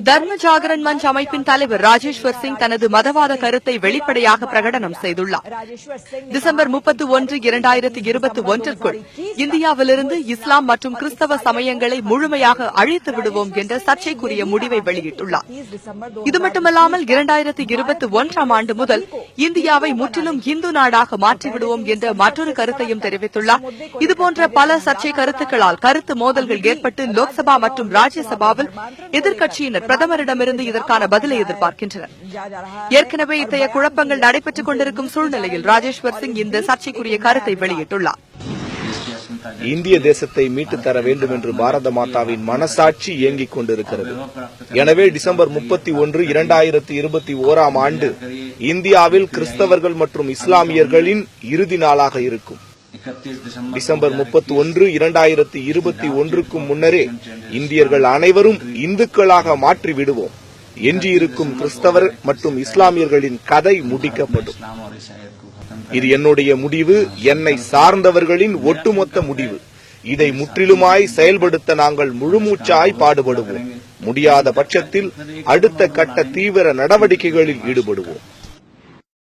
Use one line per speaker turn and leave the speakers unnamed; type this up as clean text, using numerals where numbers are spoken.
தர்ம ஜாகரன் மஞ்ச் அமைப்பின் தலைவர் ராஜேஸ்வர் சிங் தனது மதவாத கருத்தை வெளிப்படையாக பிரகடனம் செய்துள்ளார். டிசம்பர் 31, 2021க்குள் இந்தியாவிலிருந்து இஸ்லாம் மற்றும் கிறிஸ்தவ சமயங்களை முழுமையாக அழித்து விடுவோம் என்ற சர்ச்சைக்குரிய முடிவை வெளியிட்டுள்ளார். இது மட்டுமல்லாமல் 2021ஆம் ஆண்டு முதல் இந்தியாவை முற்றிலும் இந்து நாடாக மாற்றிவிடுவோம் என்ற மற்றொரு கருத்தையும் தெரிவித்துள்ளார். இதுபோன்ற பல சர்ச்சை கருத்துக்களால் கருத்து மோதல்கள் ஏற்பட்டு லோக்சபா மற்றும் ராஜ்யசபாவில் எதிர்க்கட்சியினர் பிரதமரிடமிருந்து இதற்கான பதிலை எதிர்பார்க்கின்றனர். ஏற்கனவே இத்தகைய குழப்பங்கள் நடைபெற்றுக் கொண்டிருக்கும் சூழ்நிலையில் ராஜேஸ்வர் சிங் இந்த சர்ச்சைக்குரிய கருத்தை வெளியிட்டுள்ளார்.
இந்திய தேசத்தை மீட்டுத் தர வேண்டும் என்று பாரத மாதாவின் மனசாட்சி இயங்கிக் கொண்டிருக்கிறது. எனவே டிசம்பர் 31, 2021ஆம் ஆண்டு இந்தியாவில் கிறிஸ்தவர்கள் மற்றும் இஸ்லாமியர்களின் இறுதி நாளாக இருக்கும். டிசம்பர் 31, 2021க்கு முன்னரே இந்தியர்கள் அனைவரும் இந்துக்களாக மாற்றி விடுவோம். எஞ்சியிருக்கும் கிறிஸ்தவர் மற்றும் இஸ்லாமியர்களின் கதை முடிக்கப்படும். இது என்னுடைய முடிவு, என்னை சார்ந்தவர்களின் ஒட்டுமொத்த முடிவு. இதை முற்றிலுமாய் செயல்படுத்த நாங்கள் முழுமூச்சாய் பாடுபடுவோம். முடியாத பட்சத்தில் அடுத்த கட்ட தீவிர நடவடிக்கைகளில் ஈடுபடுவோம்.